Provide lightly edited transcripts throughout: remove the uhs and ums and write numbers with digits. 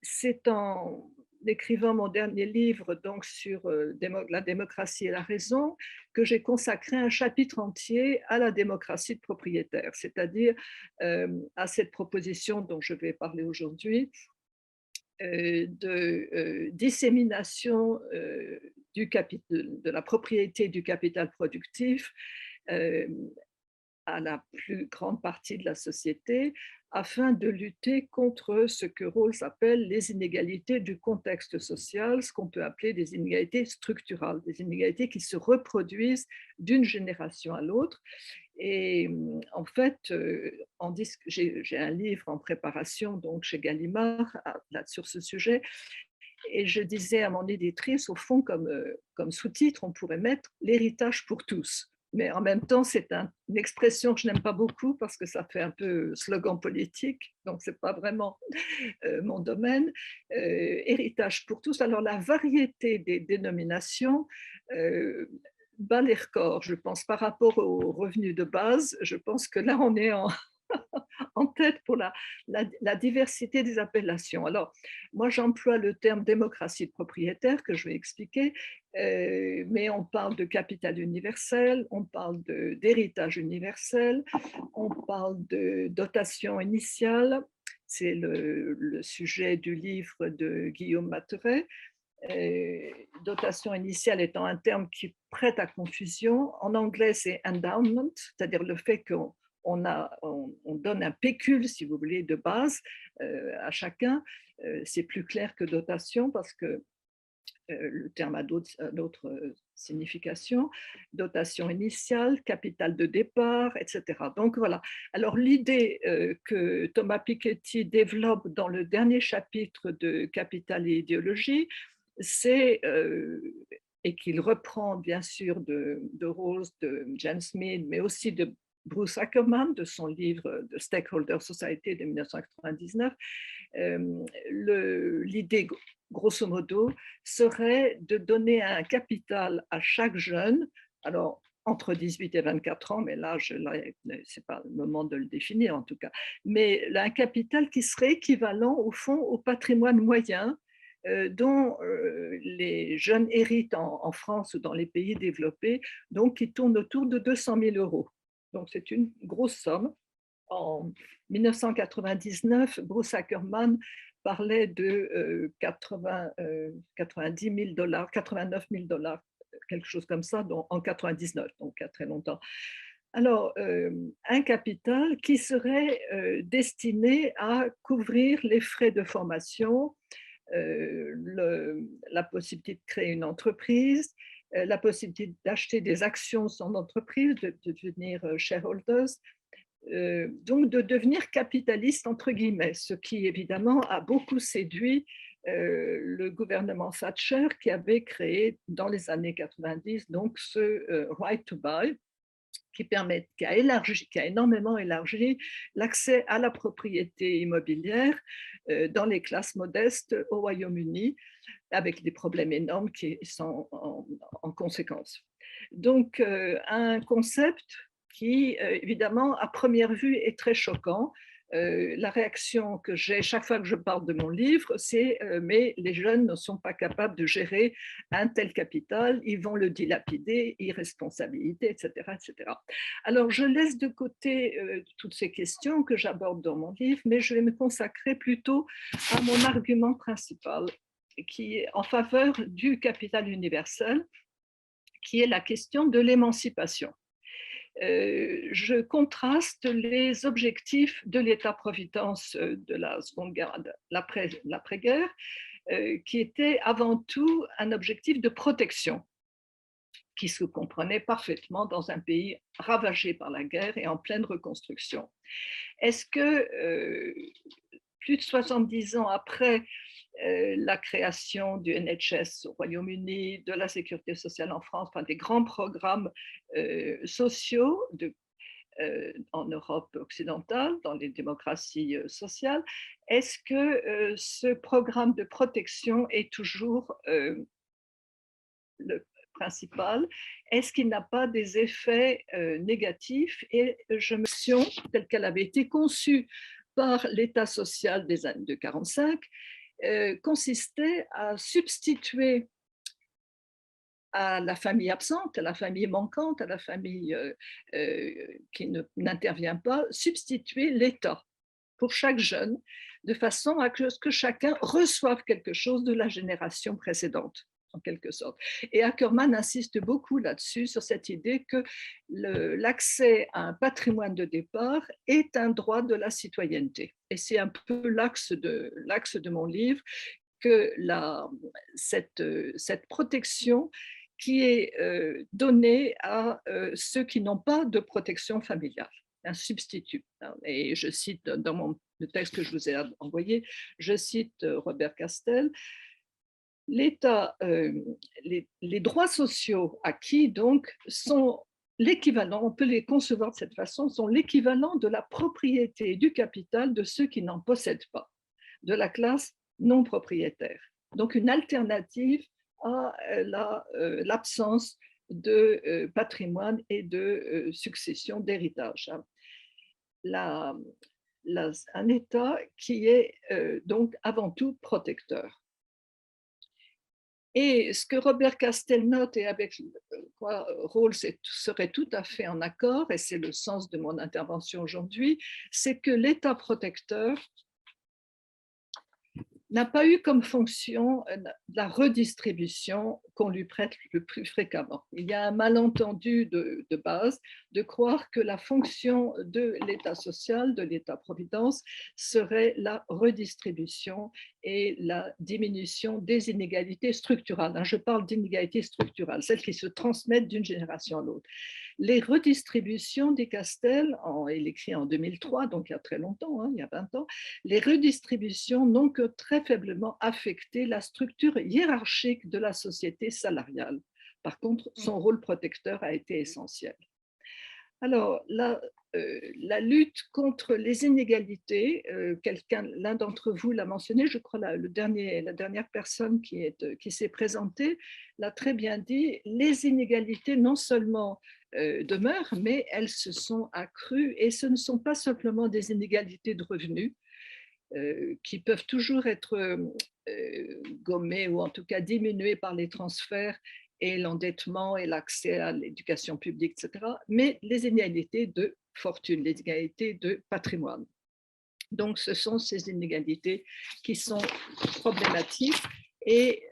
C'est en écrivant mon dernier livre donc sur la démocratie et la raison que j'ai consacré un chapitre entier à la démocratie de propriétaire, c'est-à-dire à cette proposition dont je vais parler aujourd'hui de dissémination de la propriété du capital productif euh, à la plus grande partie de la société afin de lutter contre ce que Rawls appelle les inégalités du contexte social, ce qu'on peut appeler des inégalités structurales, des inégalités qui se reproduisent d'une génération à l'autre. Et en fait, j'ai un livre en préparation donc chez Gallimard sur ce sujet, et je disais à mon éditrice, au fond, comme sous-titre, on pourrait mettre l'héritage pour tous. Mais en même temps, c'est une expression que je n'aime pas beaucoup parce que ça fait un peu slogan politique, donc ce n'est pas vraiment mon domaine. Héritage pour tous. Alors, la variété des dénominations bat les records, je pense, par rapport aux revenus de base. Je pense que là, on est en tête pour la diversité des appellations. Alors, moi, j'emploie le terme démocratie propriétaire que je vais expliquer, mais on parle de capital universel, on parle d'héritage universel, on parle de dotation initiale, c'est le sujet du livre de Guillaume Materet. Dotation initiale étant un terme qui prête à confusion. En anglais, c'est endowment, c'est-à-dire le fait qu'on donne un pécule, si vous voulez, de base à chacun. C'est plus clair que dotation parce que le terme a d'autres significations, dotation initiale, capital de départ, etc. Donc voilà. Alors l'idée que Thomas Piketty développe dans le dernier chapitre de Capital et idéologie, c'est et qu'il reprend bien sûr de Rawls, de James Mead, mais aussi de Bruce Ackerman, de son livre The Stakeholder Society de 1999, l'idée, grosso modo, serait de donner un capital à chaque jeune, alors entre 18 et 24 ans, mais là, ce n'est pas le moment de le définir en tout cas, mais un capital qui serait équivalent au fond au patrimoine moyen dont les jeunes héritent en France ou dans les pays développés, donc qui tournent autour de 200 000 euros. Donc c'est une grosse somme. En 1999, Bruce Ackerman parlait de 90 000 dollars, 89 000 dollars, quelque chose comme ça, en 99, donc il y a très longtemps. Alors, un capital qui serait destiné à couvrir les frais de formation, la possibilité de créer une entreprise, la possibilité d'acheter des actions de son entreprise, de devenir shareholders, donc de devenir capitaliste entre guillemets, ce qui évidemment a beaucoup séduit le gouvernement Thatcher qui avait créé dans les années 90 donc ce right to buy qui a énormément élargi l'accès à la propriété immobilière dans les classes modestes au Royaume-Uni, avec des problèmes énormes qui sont en conséquence. Donc, un concept qui, évidemment, à première vue, est très choquant. La réaction que j'ai chaque fois que je parle de mon livre, c'est mais les jeunes ne sont pas capables de gérer un tel capital, ils vont le dilapider, irresponsabilité, etc., etc. Alors, je laisse de côté toutes ces questions que j'aborde dans mon livre, mais je vais me consacrer plutôt à mon argument principal, qui est en faveur du capital universel, qui est la question de l'émancipation. Je contraste les objectifs de l'État-providence de la Seconde Guerre, l'après-guerre, qui était avant tout un objectif de protection, qui se comprenait parfaitement dans un pays ravagé par la guerre et en pleine reconstruction. Est-ce que, plus de 70 ans après la création du NHS au Royaume-Uni, de la sécurité sociale en France, enfin des grands programmes sociaux en Europe occidentale, dans les démocraties sociales. Est-ce que ce programme de protection est toujours le principal? Est-ce qu'il n'a pas des effets négatifs? Et je me souviens, telle qu'elle avait été conçue par l'État social des années de 1945, consistait à substituer à la famille absente, à la famille manquante, à la famille qui n'intervient pas, substituer l'État pour chaque jeune, de façon à ce que chacun reçoive quelque chose de la génération précédente, en quelque sorte. Et Ackerman insiste beaucoup là-dessus, sur cette idée que l'accès à un patrimoine de départ est un droit de la citoyenneté. Et c'est un peu l'axe de mon livre, que cette protection qui est donnée à ceux qui n'ont pas de protection familiale, un substitut. Et je cite dans le texte que je vous ai envoyé, je cite Robert Castel, l'État, les droits sociaux acquis donc sont l'équivalent, on peut les concevoir de cette façon, sont l'équivalent de la propriété et du capital de ceux qui n'en possèdent pas, de la classe non propriétaire. Donc une alternative à l'absence de patrimoine et de succession d'héritage. Un État qui est donc avant tout protecteur. Et ce que Robert Castel note, et avec quoi Rawls serait tout à fait en accord, et c'est le sens de mon intervention aujourd'hui, c'est que l'État protecteur n'a pas eu comme fonction la redistribution qu'on lui prête le plus fréquemment. Il y a un malentendu de base de croire que la fonction de l'État social, de l'État-providence, serait la redistribution et la diminution des inégalités structurales. Je parle d'inégalités structurales, celles qui se transmettent d'une génération à l'autre. Les redistributions des Castel, il écrit en 2003, donc il y a très longtemps, il y a 20 ans, les redistributions n'ont que très faiblement affecté la structure hiérarchique de la société salariale. Par contre, son rôle protecteur a été essentiel. Alors, la lutte contre les inégalités, l'un d'entre vous l'a mentionné, je crois la dernière personne qui s'est présentée l'a très bien dit, les inégalités non seulement demeurent, mais elles se sont accrues et ce ne sont pas simplement des inégalités de revenus qui peuvent toujours être gommées ou en tout cas diminuées par les transferts et l'endettement et l'accès à l'éducation publique, etc., mais les inégalités de fortune, les inégalités de patrimoine. Donc, ce sont ces inégalités qui sont problématiques et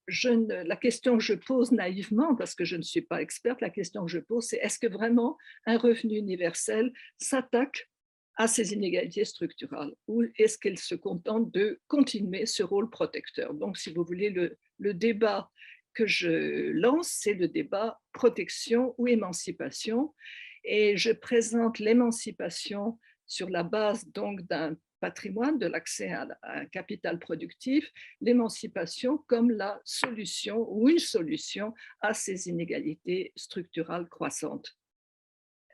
la question que je pose naïvement, parce que je ne suis pas experte, la question que je pose, c'est est-ce que vraiment un revenu universel s'attaque à ces inégalités structurales ou est-ce qu'elle se contente de continuer ce rôle protecteur? Donc, si vous voulez, le débat que je lance, c'est le débat protection ou émancipation. Et je présente l'émancipation sur la base donc d'un patrimoine, de l'accès à un capital productif, l'émancipation comme la solution ou une solution à ces inégalités structurales croissantes.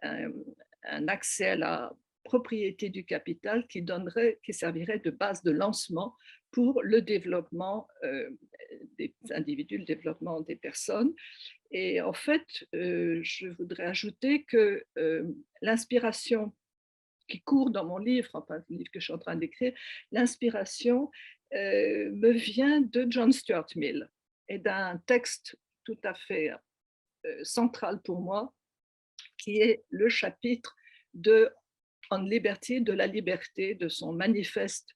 Un accès à la propriété du capital qui servirait de base de lancement pour le développement des individus, le développement des personnes. Et en fait, je voudrais ajouter que l'inspiration qui court dans mon livre, enfin le livre que je suis en train d'écrire, l'inspiration me vient de John Stuart Mill et d'un texte tout à fait central pour moi, qui est le chapitre de On Liberty, de la liberté, de son manifeste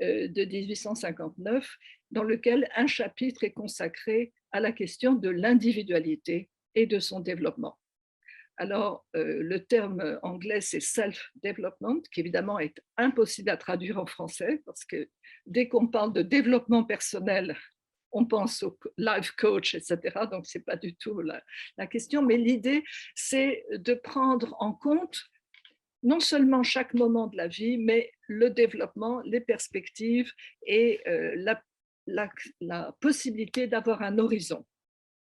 de 1859, dans lequel un chapitre est consacré à la question de l'individualité et de son développement. Alors, le terme anglais, c'est self-development, qui évidemment est impossible à traduire en français, parce que dès qu'on parle de développement personnel, on pense au life coach, etc. Donc, ce n'est pas du tout la question, mais l'idée, c'est de prendre en compte non seulement chaque moment de la vie, mais le développement, les perspectives et la possibilité d'avoir un horizon,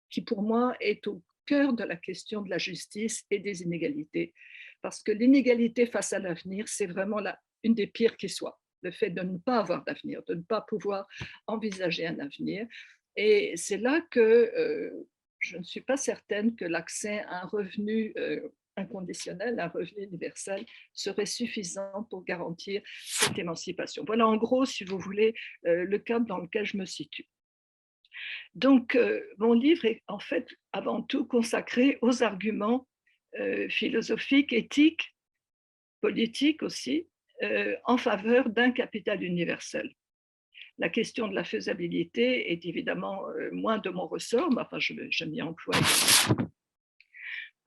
qui pour moi est au cœur de la question de la justice et des inégalités. parce que l'inégalité face à l'avenir, c'est vraiment une des pires qui soit. Le fait de ne pas avoir d'avenir, de ne pas pouvoir envisager un avenir. Et c'est là que je ne suis pas certaine que l'accès à un revenu inconditionnel, un revenu universel, serait suffisant pour garantir cette émancipation. Voilà en gros, si vous voulez, le cadre dans lequel je me situe. Donc, mon livre est en fait avant tout consacré aux arguments philosophiques, éthiques, politiques aussi, en faveur d'un capital universel. La question de la faisabilité est évidemment moins de mon ressort, mais enfin, je m'y emploie.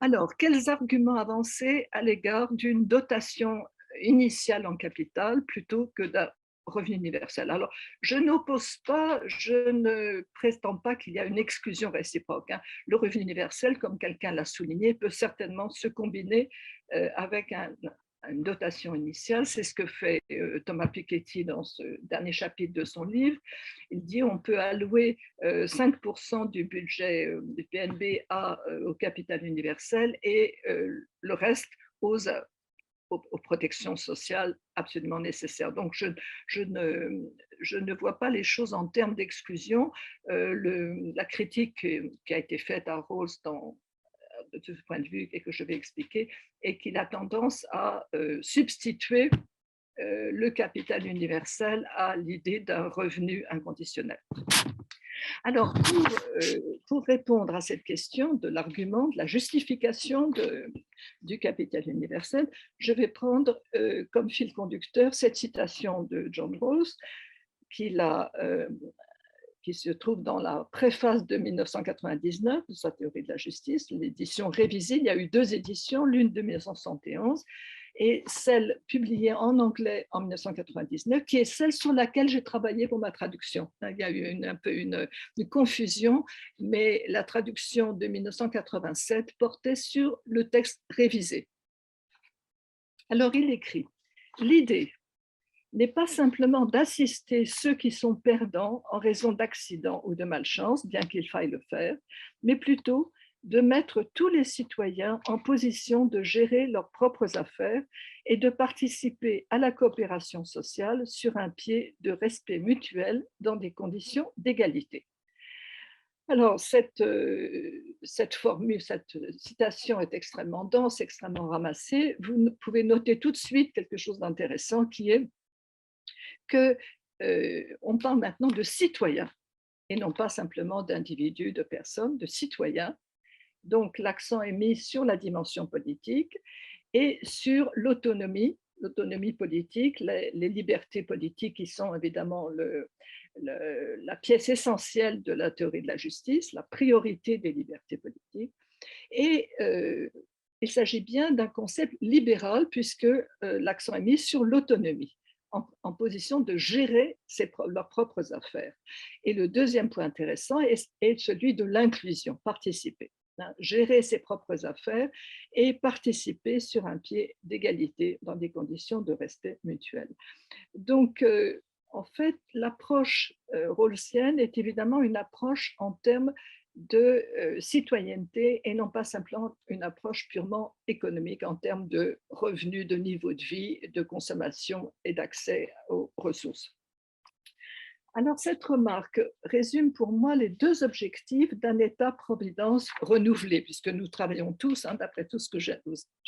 Alors, quels arguments avancer à l'égard d'une dotation initiale en capital plutôt que d'un revenu universel? Alors, je n'oppose pas, je ne prétends pas qu'il y a une exclusion réciproque, hein. Le revenu universel, comme quelqu'un l'a souligné, peut certainement se combiner avec une dotation initiale. C'est ce que fait Thomas Piketty dans ce dernier chapitre de son livre. Il dit on peut allouer 5% du budget du PNB au capital universel et le reste aux protections sociales absolument nécessaires. Donc, je ne vois pas les choses en termes d'exclusion. La critique qui a été faite à Rawls de ce point de vue et que je vais expliquer est qu'il a tendance à substituer le capital universel à l'idée d'un revenu inconditionnel. Alors, pour répondre à cette question de l'argument, de la justification du capital universel, je vais prendre comme fil conducteur cette citation de John Rawls qui se trouve dans la préface de 1999 de sa théorie de la justice, l'édition révisée. Il y a eu 2 éditions, l'une de 1971 et celle publiée en anglais en 1999, qui est celle sur laquelle j'ai travaillé pour ma traduction. Il y a eu un peu une confusion, mais la traduction de 1987 portait sur le texte révisé. Alors il écrit « L'idée n'est pas simplement d'assister ceux qui sont perdants en raison d'accidents ou de malchance, bien qu'il faille le faire, mais plutôt de mettre tous les citoyens en position de gérer leurs propres affaires et de participer à la coopération sociale sur un pied de respect mutuel dans des conditions d'égalité. » Alors, cette formule, cette citation est extrêmement dense, extrêmement ramassée. Vous pouvez noter tout de suite quelque chose d'intéressant qui est qu'on parle maintenant de citoyens et non pas simplement d'individus, de personnes, de citoyens. Donc, l'accent est mis sur la dimension politique et sur l'autonomie politique, les libertés politiques qui sont évidemment la pièce essentielle de la théorie de la justice, la priorité des libertés politiques. Et il s'agit bien d'un concept libéral puisque l'accent est mis sur l'autonomie, en position de gérer leurs propres affaires. Et le deuxième point intéressant est celui de l'inclusion, participer. Gérer ses propres affaires et participer sur un pied d'égalité dans des conditions de respect mutuel. Donc, en fait, l'approche rawlsienne est évidemment une approche en termes de citoyenneté et non pas simplement une approche purement économique en termes de revenus, de niveau de vie, de consommation et d'accès aux ressources. Alors, cette remarque résume pour moi les 2 objectifs d'un État-providence renouvelé, puisque nous travaillons tous, d'après tout ce que j'ai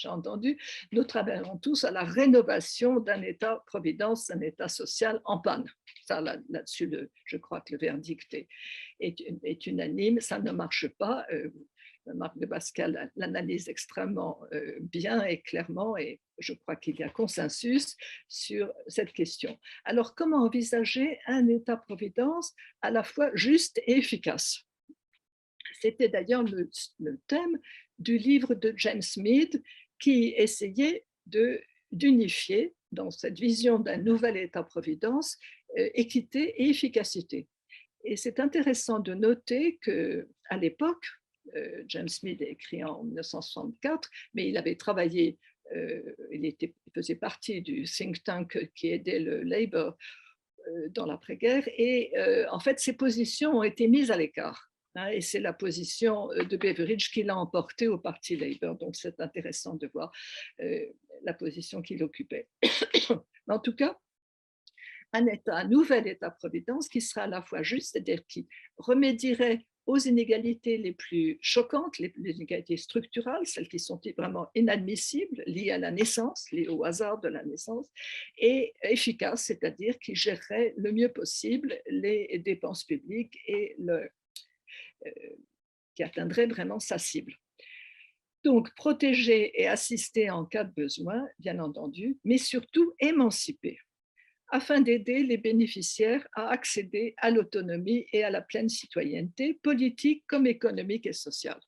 entendu, nous travaillons tous à la rénovation d'un État-providence, d'un État social en panne. Ça, là-dessus, je crois que le verdict est unanime, ça ne marche pas. Marc de Pascal l'analyse extrêmement bien et clairement, et je crois qu'il y a consensus sur cette question. Alors, comment envisager un État-providence à la fois juste et efficace? C'était d'ailleurs le thème du livre de James Mead qui essayait d'unifier dans cette vision d'un nouvel État-providence équité et efficacité. Et c'est intéressant de noter qu'à l'époque, James Mead a écrit en 1964, mais il avait travaillé, il faisait partie du think tank qui aidait le Labour dans l'après-guerre, et en fait, ses positions ont été mises à l'écart. hein, et c'est la position de Beveridge qui l'a emporté au Parti Labour. Donc, c'est intéressant de voir la position qu'il occupait. En tout cas, un nouvel État-providence qui sera à la fois juste, c'est-à-dire qui remédierait aux inégalités les plus choquantes, les inégalités structurales, celles qui sont vraiment inadmissibles, liées à la naissance, liées au hasard de la naissance, et efficace, c'est-à-dire qui gérerait le mieux possible les dépenses publiques et euh, qui atteindrait vraiment sa cible. Donc, protéger et assister en cas de besoin, bien entendu, mais surtout émanciper, afin d'aider les bénéficiaires à accéder à l'autonomie et à la pleine citoyenneté politique comme économique et sociale.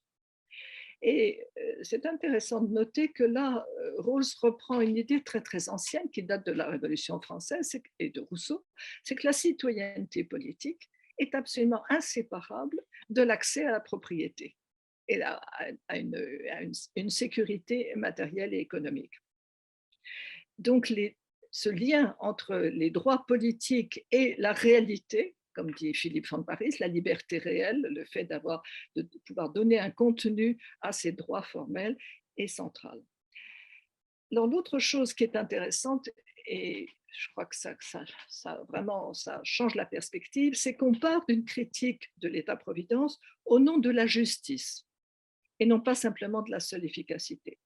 Et c'est intéressant de noter que là, Rawls reprend une idée très très ancienne qui date de la Révolution française et de Rousseau, c'est que la citoyenneté politique est absolument inséparable de l'accès à la propriété et à une sécurité matérielle et économique. Donc, ce lien entre les droits politiques et la réalité, comme dit Philippe von Paris, la liberté réelle, le fait de pouvoir donner un contenu à ces droits formels est central. Alors, l'autre chose qui est intéressante, et je crois que ça change la perspective, c'est qu'on part d'une critique de l'État-providence au nom de la justice et non pas simplement de la seule efficacité.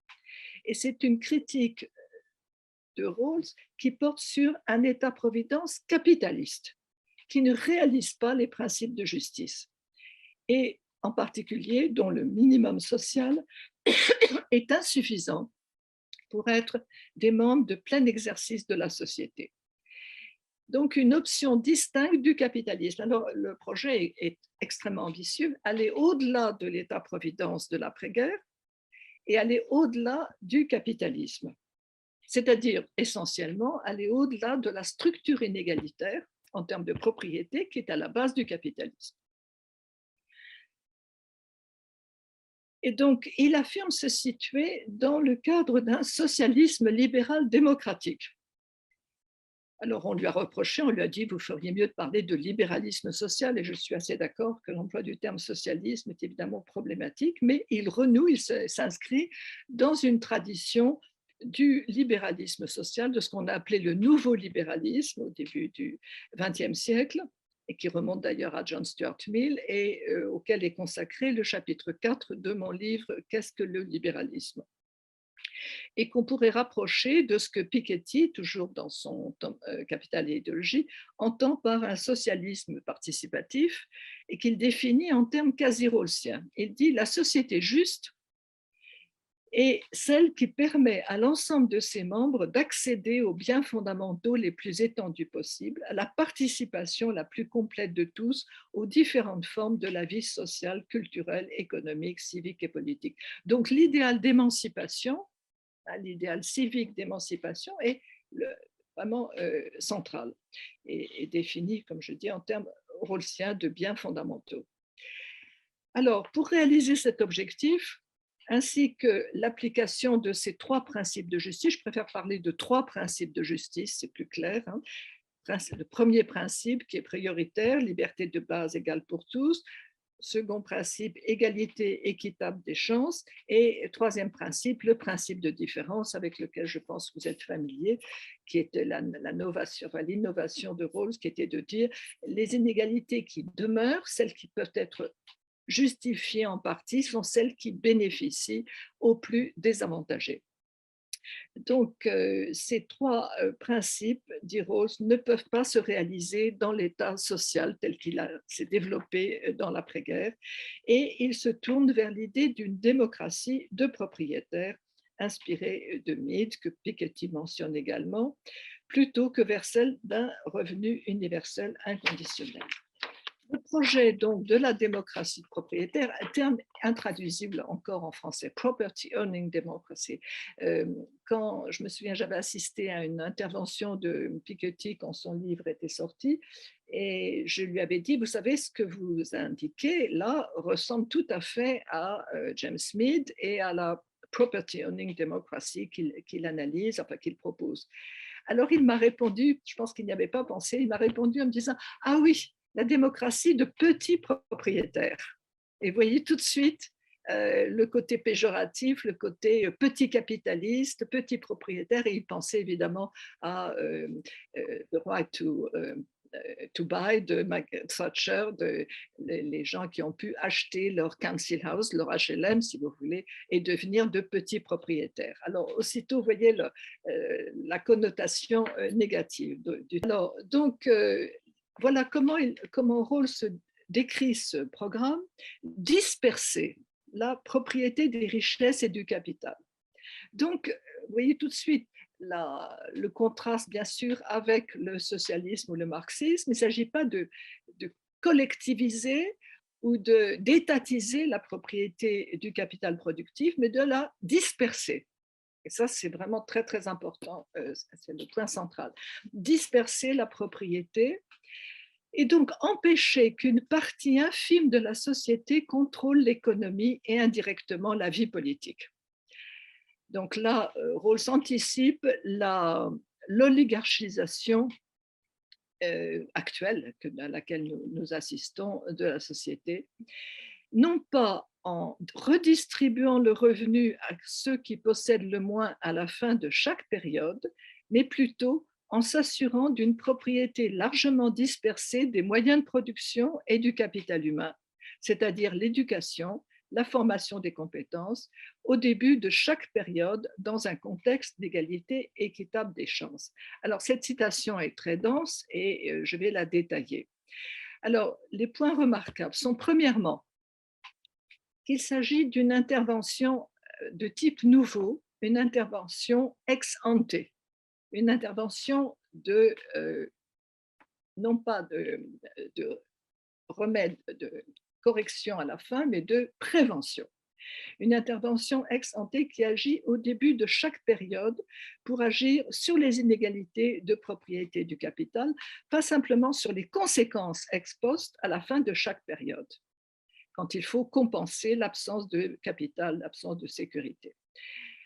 Et c'est une critique de Rawls qui porte sur un État-providence capitaliste, qui ne réalise pas les principes de justice, et en particulier dont le minimum social est insuffisant pour être des membres de plein exercice de la société. Donc, une option distincte du capitalisme. Alors, le projet est extrêmement ambitieux, aller au-delà de l'État-providence de l'après-guerre et aller au-delà du capitalisme, c'est-à-dire essentiellement aller au-delà de la structure inégalitaire en termes de propriété qui est à la base du capitalisme. Et donc, il affirme se situer dans le cadre d'un socialisme libéral démocratique. Alors, on lui a reproché, on lui a dit, vous feriez mieux de parler de libéralisme social, et je suis assez d'accord que l'emploi du terme socialisme est évidemment problématique, mais il renoue, il s'inscrit dans une tradition du libéralisme social, de ce qu'on a appelé le nouveau libéralisme au début du XXe siècle, et qui remonte d'ailleurs à John Stuart Mill, et auquel est consacré le chapitre 4 de mon livre « Qu'est-ce que le libéralisme ?» et qu'on pourrait rapprocher de ce que Piketty, toujours dans son Capital et idéologie, entend par un socialisme participatif et qu'il définit en termes quasi-rawlsiens. Il dit la société juste est celle qui permet à l'ensemble de ses membres d'accéder aux biens fondamentaux les plus étendus possibles, à la participation la plus complète de tous aux différentes formes de la vie sociale, culturelle, économique, civique et politique. Donc l'idéal d'émancipation, l'idéal civique d'émancipation est vraiment central et défini, comme je dis, en termes rawlsiens de biens fondamentaux. Alors, pour réaliser cet objectif, ainsi que l'application de ces trois principes de justice, je préfère parler de trois principes de justice, c'est plus clair. Hein. Le premier principe qui est prioritaire, liberté de base égale pour tous. Second principe, égalité équitable des chances. Et troisième principe, le principe de différence avec lequel je pense que vous êtes familier, qui était l'innovation de Rawls, qui était de dire les inégalités qui demeurent, celles qui peuvent être justifiées en partie, sont celles qui bénéficient aux plus désavantagés. Donc, ces trois principes, dit Rawls, ne peuvent pas se réaliser dans l'état social tel qu'il s'est développé dans l'après-guerre, et il se tourne vers l'idée d'une démocratie de propriétaires inspirée de Mead, que Piketty mentionne également, plutôt que vers celle d'un revenu universel inconditionnel. Le projet donc de la démocratie propriétaire, un terme intraduisible encore en français, property owning democracy. Quand je me souviens, j'avais assisté à une intervention de Piketty quand son livre était sorti, et je lui avais dit, vous savez, ce que vous indiquez là ressemble tout à fait à James Mead et à la property owning democracy qu'il analyse, enfin qu'il propose. Alors il m'a répondu, je pense qu'il n'y avait pas pensé, il m'a répondu en me disant, ah oui, la démocratie de petits propriétaires. Et vous voyez tout de suite le côté péjoratif, le côté petit capitaliste, petit propriétaire, et il pensait évidemment à The Right to Buy de Margaret Thatcher, les gens qui ont pu acheter leur council house, leur HLM, si vous voulez, et devenir de petits propriétaires. Alors, aussitôt, vous voyez la connotation négative. Alors, donc, voilà comment Rawls décrit ce programme: disperser la propriété des richesses et du capital. Donc, vous voyez tout de suite le contraste, bien sûr, avec le socialisme ou le marxisme. Il ne s'agit pas de collectiviser ou d'étatiser la propriété du capital productif, mais de la disperser. Et ça, c'est vraiment très, très important. C'est le point central. Disperser la propriété et donc empêcher qu'une partie infime de la société contrôle l'économie et indirectement la vie politique. Donc là, Rawls anticipe l'oligarchisation actuelle à laquelle nous assistons de la société, non pas en redistribuant le revenu à ceux qui possèdent le moins à la fin de chaque période, mais plutôt en s'assurant d'une propriété largement dispersée des moyens de production et du capital humain, c'est-à-dire l'éducation, la formation des compétences, au début de chaque période dans un contexte d'égalité équitable des chances. Alors, cette citation est très dense et je vais la détailler. Alors, les points remarquables sont premièrement qu'il s'agit d'une intervention de type nouveau, une intervention ex ante, une intervention non pas de remède, de correction à la fin, mais de prévention. Une intervention ex ante qui agit au début de chaque période pour agir sur les inégalités de propriété du capital, pas simplement sur les conséquences ex post à la fin de chaque période, quand il faut compenser l'absence de capital, l'absence de sécurité.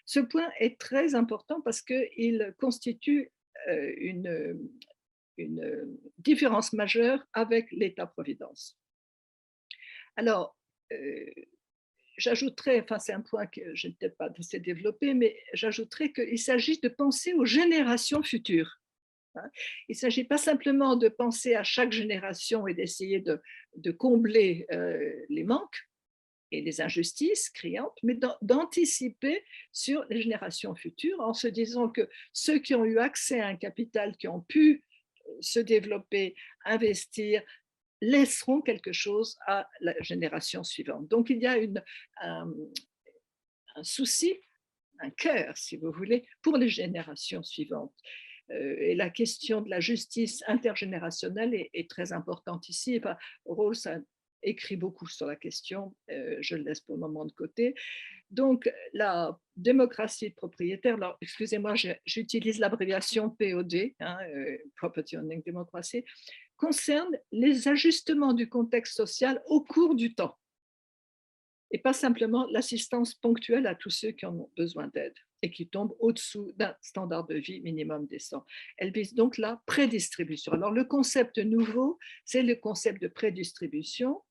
Ce point est très important parce qu'il constitue une différence majeure avec l'État-providence. Alors, j'ajouterais, enfin c'est un point que je n'ai peut-être pas assez développé, mais j'ajouterais qu'il s'agit de penser aux générations futures. Il ne s'agit pas simplement de penser à chaque génération et d'essayer de combler les manques et les injustices criantes, mais d'anticiper sur les générations futures en se disant que ceux qui ont eu accès à un capital, qui ont pu se développer, investir, laisseront quelque chose à la génération suivante. Donc il y a un souci, un cœur, si vous voulez, pour les générations suivantes. Et la question de la justice intergénérationnelle est très importante ici. Enfin, Rawls a écrit beaucoup sur la question, je le laisse pour le moment de côté. Donc, la démocratie propriétaire, alors excusez-moi, j'utilise l'abréviation POD, Property Owning Democracy, concerne les ajustements du contexte social au cours du temps et pas simplement l'assistance ponctuelle à tous ceux qui en ont besoin d'aide et qui tombent au-dessous d'un standard de vie minimum décent. Elle vise donc la prédistribution. Alors, le concept nouveau, c'est le concept de prédistribution.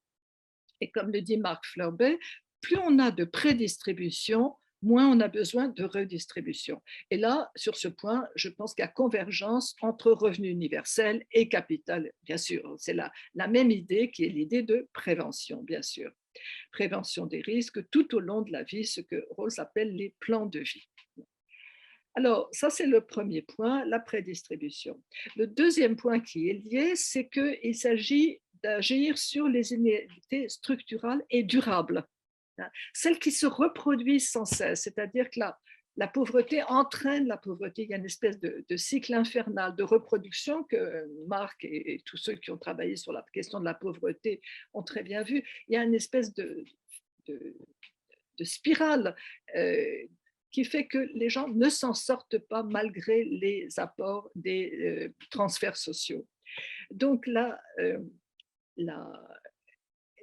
Et comme le dit Marc Flerbet, plus on a de prédistribution, moins on a besoin de redistribution. Et là, sur ce point, je pense qu'il y a convergence entre revenu universel et capital, bien sûr. C'est la même idée qui est l'idée de prévention, bien sûr. Prévention des risques tout au long de la vie, ce que Rawls appelle les plans de vie. Alors, ça, c'est le premier point, la prédistribution. Le deuxième point qui est lié, c'est qu'il s'agit d'agir sur les inégalités structurales et durables, celles qui se reproduisent sans cesse, c'est-à-dire que la pauvreté entraîne la pauvreté. Il y a une espèce de cycle infernal de reproduction que Marc et tous ceux qui ont travaillé sur la question de la pauvreté ont très bien vu. Il y a une espèce de spirale qui fait que les gens ne s'en sortent pas malgré les apports des transferts sociaux. Donc là,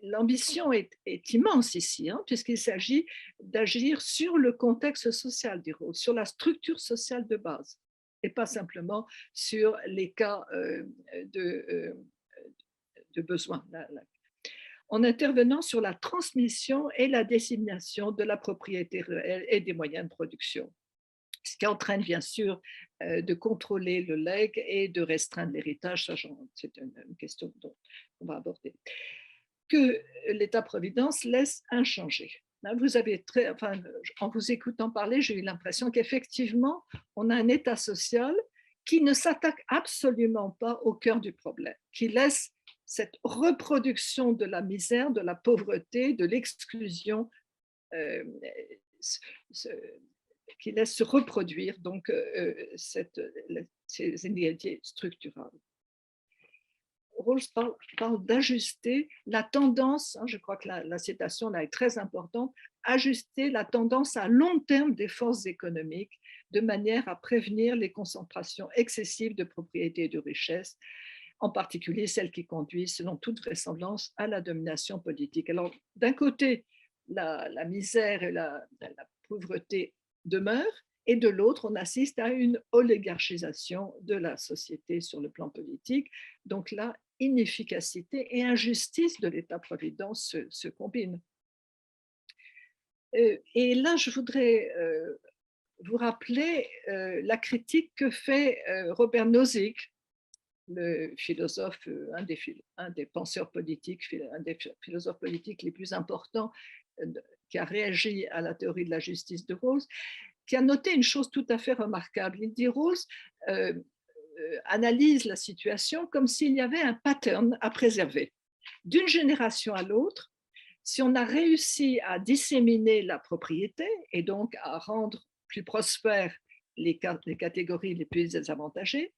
l'ambition est immense ici, puisqu'il s'agit d'agir sur le contexte social du rôle, sur la structure sociale de base, et pas simplement sur les cas de besoin. en intervenant sur la transmission et la dissémination de la propriété réelle et des moyens de production. Ce qui entraîne bien sûr de contrôler le legs et de restreindre l'héritage. C'est une question dont on va aborder. Que l'État-providence laisse inchangé. Vous avez en vous écoutant parler, j'ai eu l'impression qu'effectivement, on a un État social qui ne s'attaque absolument pas au cœur du problème, qui laisse cette reproduction de la misère, de la pauvreté, de l'exclusion, qui laisse se reproduire donc ces inégalités structurales. Rawls parle d'ajuster la tendance, je crois que la citation là est très importante, ajuster la tendance à long terme des forces économiques de manière à prévenir les concentrations excessives de propriété et de richesse, en particulier celles qui conduisent, selon toute vraisemblance, à la domination politique. Alors, d'un côté, la misère et la pauvreté demeurent, et de l'autre, on assiste à une oligarchisation de la société sur le plan politique. Donc là, inefficacité et injustice de l'État-providence se combinent. Et là, je voudrais vous rappeler la critique que fait Robert Nozick, le philosophe, un des penseurs politiques, un des philosophes politiques les plus importants, qui a réagi à la théorie de la justice de Rawls, qui a noté une chose tout à fait remarquable. Il dit Rawls analyse la situation comme s'il y avait un pattern à préserver. D'une génération à l'autre, si on a réussi à disséminer la propriété et donc à rendre plus prospères les catégories les plus désavantagées,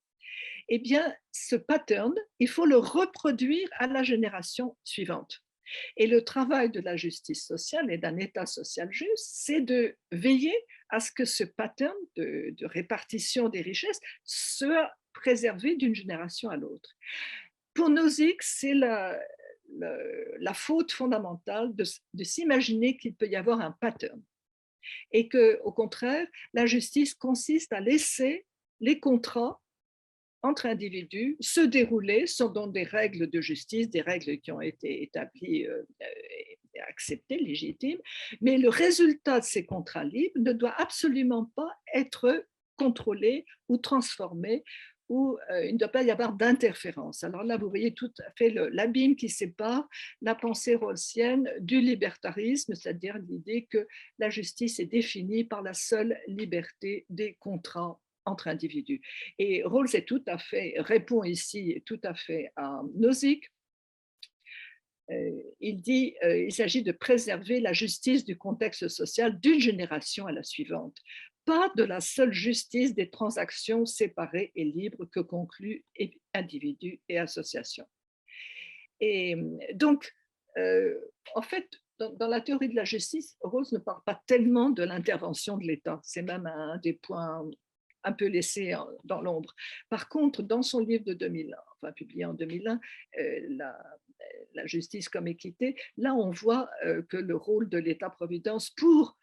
eh bien, ce pattern, il faut le reproduire à la génération suivante. Et le travail de la justice sociale et d'un État social juste, c'est de veiller à ce que ce pattern de répartition des richesses soit préservé d'une génération à l'autre. Pour Nozick, c'est la faute fondamentale de s'imaginer qu'il peut y avoir un pattern et qu'au contraire, la justice consiste à laisser les contrats entre individus se dérouler selon des règles de justice, des règles qui ont été établies et acceptées, légitimes, mais le résultat de ces contrats libres ne doit absolument pas être contrôlé ou transformé, ou il ne doit pas y avoir d'interférence. Alors là, vous voyez tout à fait l'abîme qui sépare la pensée rawlsienne du libertarisme, c'est-à-dire l'idée que la justice est définie par la seule liberté des contrats entre individus. Et Rawls répond ici tout à fait à Nozick. Il dit il s'agit de préserver la justice du contexte social d'une génération à la suivante, pas de la seule justice des transactions séparées et libres que concluent individus et associations. Et donc, en fait, dans la théorie de la justice, Rawls ne parle pas tellement de l'intervention de l'État. C'est même un des points un peu laissé dans l'ombre. Par contre, dans son livre de 2001, enfin publié en 2001, la justice comme équité, là on voit que le rôle de l'État-providence pour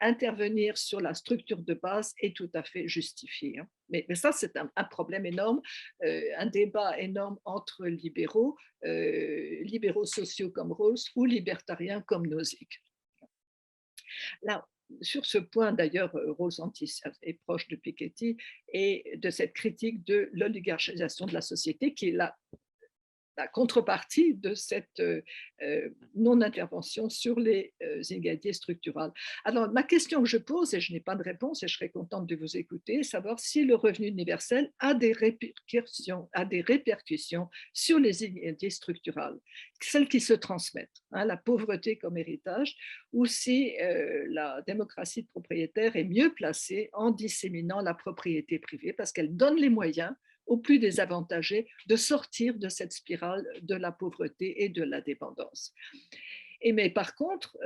intervenir sur la structure de base est tout à fait justifié. Mais ça, c'est un problème énorme, un débat énorme entre libéraux, libéraux sociaux comme Rawls ou libertariens comme Nozick. Là, sur ce point, d'ailleurs, Rawls est proche de Piketty et de cette critique de l'oligarchisation de la société qui est la contrepartie de cette non-intervention sur les inégalités structurales. Alors, ma question que je pose, et je n'ai pas de réponse, et je serais contente de vous écouter, est savoir si le revenu universel a des répercussions sur les inégalités structurales, celles qui se transmettent, la pauvreté comme héritage, ou si la démocratie de propriétaire est mieux placée en disséminant la propriété privée, parce qu'elle donne les moyens aux plus désavantagés de sortir de cette spirale de la pauvreté et de la dépendance. Mais par contre,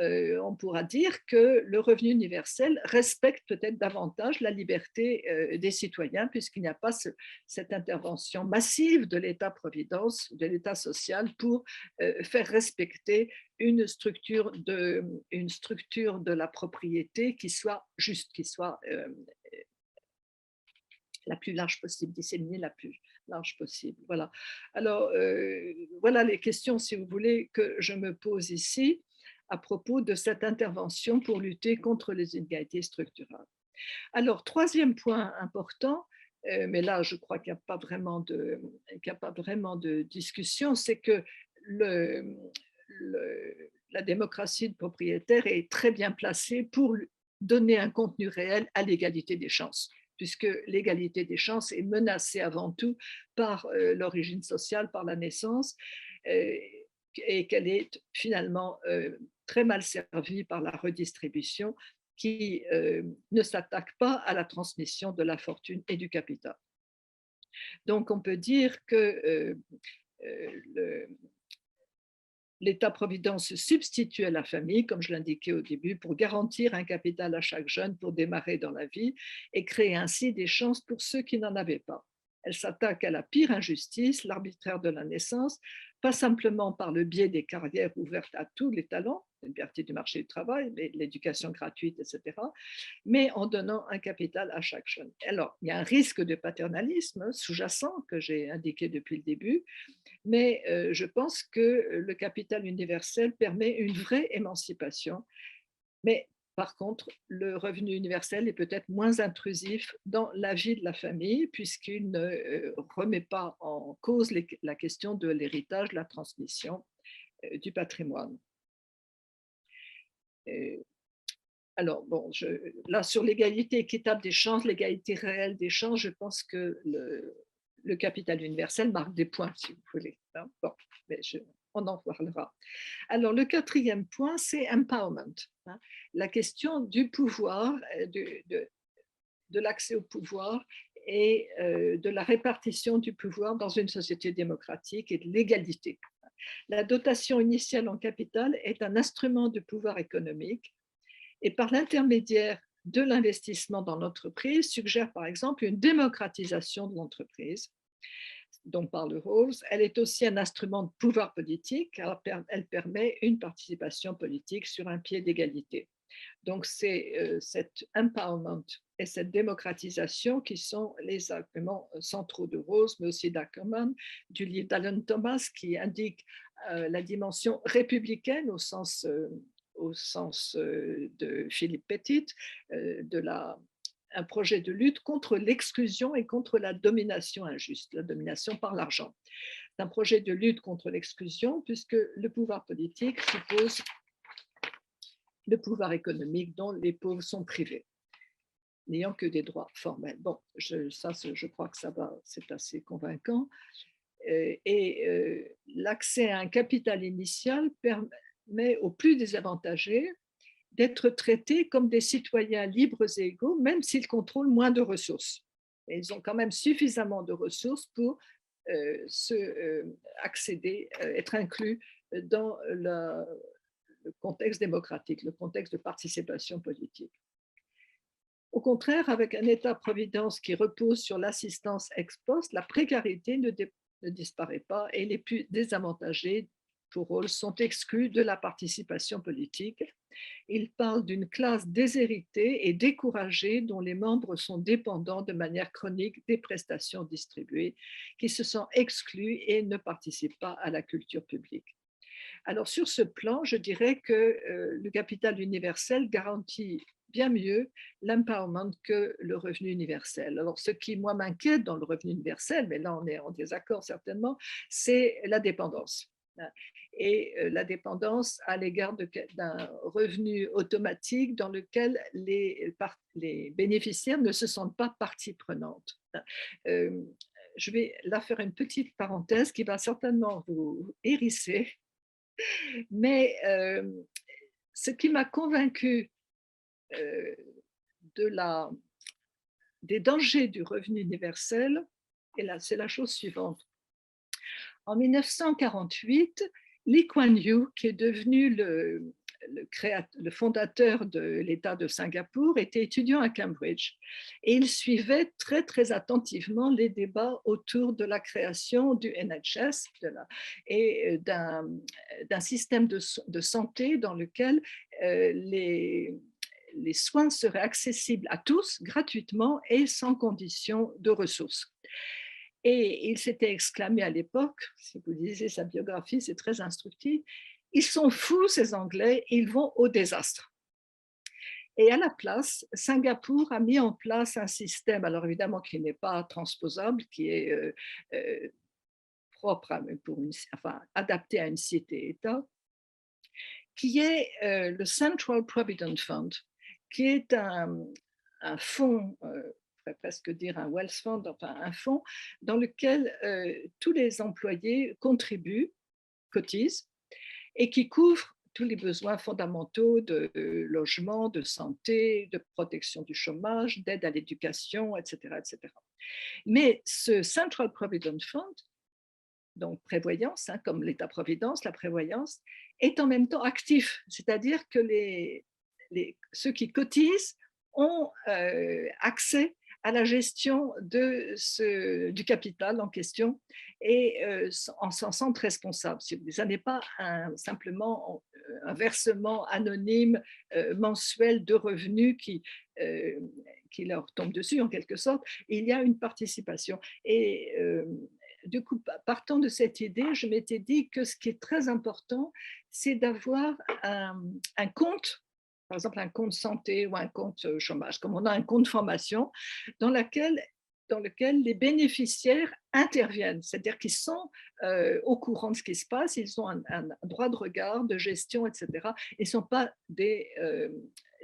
on pourra dire que le revenu universel respecte peut-être davantage la liberté des citoyens, puisqu'il n'y a pas cette intervention massive de l'État-providence, de l'État social, pour faire respecter une structure de la propriété qui soit juste, qui soit la plus large possible, disséminée large possible. Voilà. Alors, voilà les questions, si vous voulez, que je me pose ici à propos de cette intervention pour lutter contre les inégalités structurelles. Alors, troisième point important, mais là, je crois qu'il n'y a pas vraiment de discussion, c'est que le, la démocratie propriétaire est très bien placée pour donner un contenu réel à l'égalité des chances, puisque l'égalité des chances est menacée avant tout par l'origine sociale, par la naissance, et qu'elle est finalement très mal servie par la redistribution qui ne s'attaque pas à la transmission de la fortune et du capital. Donc on peut dire que l'État-providence se substitue à la famille, comme je l'indiquais au début, pour garantir un capital à chaque jeune pour démarrer dans la vie et créer ainsi des chances pour ceux qui n'en avaient pas. Elle s'attaque à la pire injustice, l'arbitraire de la naissance, pas simplement par le biais des carrières ouvertes à tous les talents, une partie du marché du travail, l'éducation gratuite, etc., mais en donnant un capital à chaque jeune. Alors, il y a un risque de paternalisme sous-jacent que j'ai indiqué depuis le début, mais je pense que le capital universel permet une vraie émancipation. Mais par contre, le revenu universel est peut-être moins intrusif dans la vie de la famille puisqu'il ne remet pas en cause la question de l'héritage, de la transmission du patrimoine. Alors, bon, là, sur l'égalité équitable des chances, l'égalité réelle des chances, je pense que le capital universel marque des points, si vous voulez. Hein. Bon, mais on en parlera. Alors, le quatrième point, c'est empowerment. Hein, la question du pouvoir, de l'accès au pouvoir et de la répartition du pouvoir dans une société démocratique et de l'égalité. La dotation initiale en capital est un instrument de pouvoir économique et par l'intermédiaire de l'investissement dans l'entreprise suggère par exemple une démocratisation de l'entreprise dont parle Rawls. Elle est aussi un instrument de pouvoir politique car elle permet une participation politique sur un pied d'égalité. Donc c'est cet empowerment et cette démocratisation qui sont les arguments centraux de Rawls, mais aussi d'Ackerman, du livre d'Alan Thomas qui indique la dimension républicaine au sens de Philippe Petit, un projet de lutte contre l'exclusion et contre la domination injuste, la domination par l'argent. C'est un projet de lutte contre l'exclusion puisque le pouvoir politique suppose le pouvoir économique dont les pauvres sont privés, n'ayant que des droits formels. Bon, je crois que ça va, c'est assez convaincant. L'accès à un capital initial permet aux plus désavantagés d'être traités comme des citoyens libres et égaux, même s'ils contrôlent moins de ressources. Et ils ont quand même suffisamment de ressources pour accéder, être inclus dans le contexte démocratique, le contexte de participation politique. Au contraire, avec un État-providence qui repose sur l'assistance ex post, la précarité ne disparaît pas et les plus désavantagés, pour Rawls, sont exclus de la participation politique. Il parle d'une classe déshéritée et découragée dont les membres sont dépendants de manière chronique des prestations distribuées, qui se sont exclus et ne participent pas à la culture publique. Alors sur ce plan, je dirais que le capital universel garantit bien mieux l'empowerment que le revenu universel. Alors ce qui, moi, m'inquiète dans le revenu universel, mais là on est en désaccord certainement, c'est la dépendance. Et la dépendance à l'égard d'un revenu automatique dans lequel les bénéficiaires ne se sentent pas partie prenante. Je vais là faire une petite parenthèse qui va certainement vous hérisser, mais ce qui m'a convaincu des dangers du revenu universel, et là c'est la chose suivante. En 1948, Lee Kuan Yew, qui est devenu le fondateur de l'État de Singapour, était étudiant à Cambridge et il suivait très très attentivement les débats autour de la création du NHS et d'un système de santé dans lequel les soins seraient accessibles à tous gratuitement et sans condition de ressources. Et il s'était exclamé à l'époque, si vous lisez sa biographie, c'est très instructif, ils sont fous ces Anglais, ils vont au désastre. Et à la place, Singapour a mis en place un système, alors évidemment qui n'est pas transposable, qui est euh, propre enfin, adapté à une cité-État, qui est le Central Provident Fund, qui est un fonds, je pourrais presque dire un wealth fund, enfin un fonds dans lequel tous les employés contribuent, cotisent, et qui couvre tous les besoins fondamentaux de logement, de santé, de protection du chômage, d'aide à l'éducation, etc., etc. Mais ce Central Provident Fund, donc prévoyance, hein, comme l'État-providence, la prévoyance, est en même temps actif, c'est-à-dire que ceux qui cotisent ont accès à la gestion du capital en question et s'en sentent responsables. Ça n'est pas simplement un versement anonyme mensuel de revenus qui leur tombe dessus en quelque sorte. Il y a une participation. Et du coup, partant de cette idée, je m'étais dit que ce qui est très important, c'est d'avoir un compte, par exemple un compte santé ou un compte chômage, comme on a un compte formation, dans, dans lequel les bénéficiaires interviennent, c'est-à-dire qu'ils sont au courant de ce qui se passe, ils ont un droit de regard, de gestion, etc. Ils ne sont pas des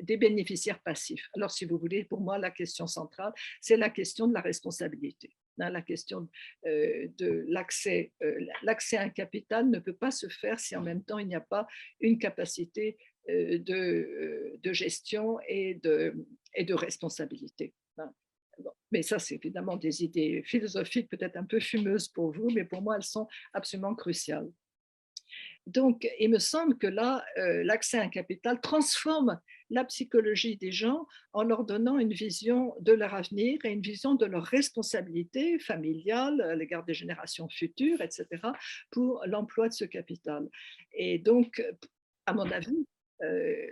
bénéficiaires passifs. Alors, si vous voulez, pour moi, la question centrale, c'est la question de la responsabilité. La question de l'accès à un capital ne peut pas se faire si en même temps il n'y a pas une capacité de gestion et de responsabilité. Bon, mais ça, c'est évidemment des idées philosophiques peut-être un peu fumeuses pour vous, mais pour moi, elles sont absolument cruciales. Donc, il me semble que là, l'accès à un capital transforme la psychologie des gens en leur donnant une vision de leur avenir et une vision de leur responsabilité familiale à l'égard des générations futures, etc., pour l'emploi de ce capital. Et donc, à mon avis,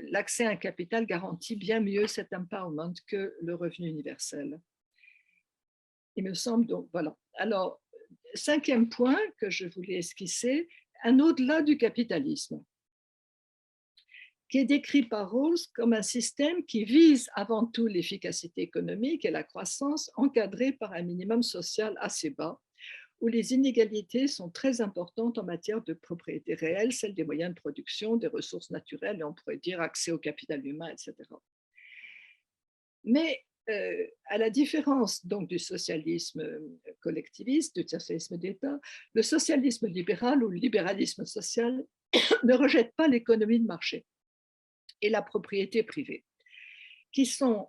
l'accès à un capital garantit bien mieux cet empowerment que le revenu universel. Il me semble donc, voilà. Alors, cinquième point que je voulais esquisser, un au-delà du capitalisme, qui est décrit par Rawls comme un système qui vise avant tout l'efficacité économique et la croissance, encadrée par un minimum social assez bas, où les inégalités sont très importantes en matière de propriété réelle, celle des moyens de production, des ressources naturelles, et on pourrait dire accès au capital humain, etc. Mais à la différence donc du socialisme collectiviste, du socialisme d'État, le socialisme libéral ou le libéralisme social ne rejette pas l'économie de marché et la propriété privée, qui sont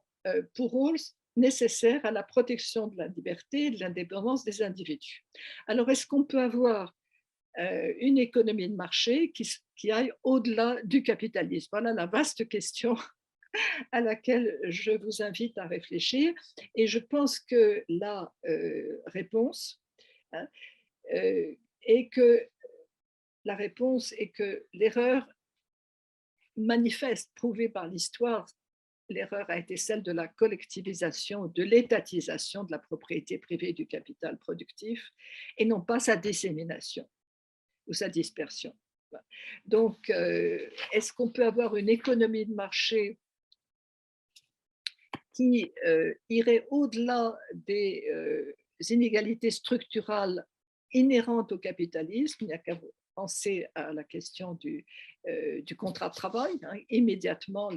pour Rawls nécessaires à la protection de la liberté et de l'indépendance des individus. Alors, est-ce qu'on peut avoir une économie de marché qui aille au-delà du capitalisme? Voilà la vaste question à laquelle je vous invite à réfléchir. Et je pense que la réponse hein, est que la réponse est que l'erreur manifeste, prouvée par l'histoire, l'erreur a été celle de la collectivisation, de l'étatisation de la propriété privée du capital productif et non pas sa dissémination ou sa dispersion. Donc, est-ce qu'on peut avoir une économie de marché qui irait au-delà des inégalités structurales inhérentes au capitalisme? Il n'y a qu'à penser à la question du contrat de travail. Hein. Immédiatement,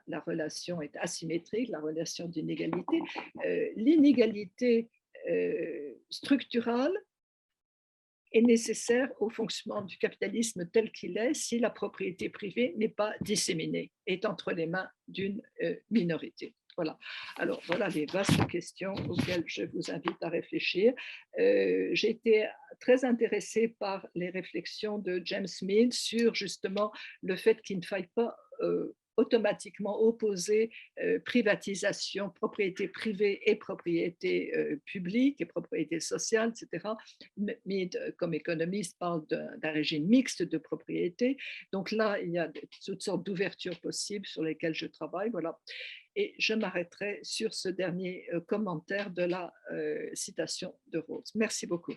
la relation est asymétrique, la relation d'inégalité. L'inégalité structurale est nécessaire au fonctionnement du capitalisme tel qu'il est si la propriété privée n'est pas disséminée, est entre les mains d'une minorité. Voilà. Alors, voilà les vastes questions auxquelles je vous invite à réfléchir. J'ai été très intéressée par les réflexions de James Mill sur justement le fait qu'il ne faille pas automatiquement opposer privatisation, propriété privée et propriété publique et propriété sociale, etc. Mead, comme économiste, parle d'un régime mixte de propriété. Donc là, il y a toutes sortes d'ouvertures possibles sur lesquelles je travaille. Voilà. Et je m'arrêterai sur ce dernier commentaire de la citation de Rose. Merci beaucoup.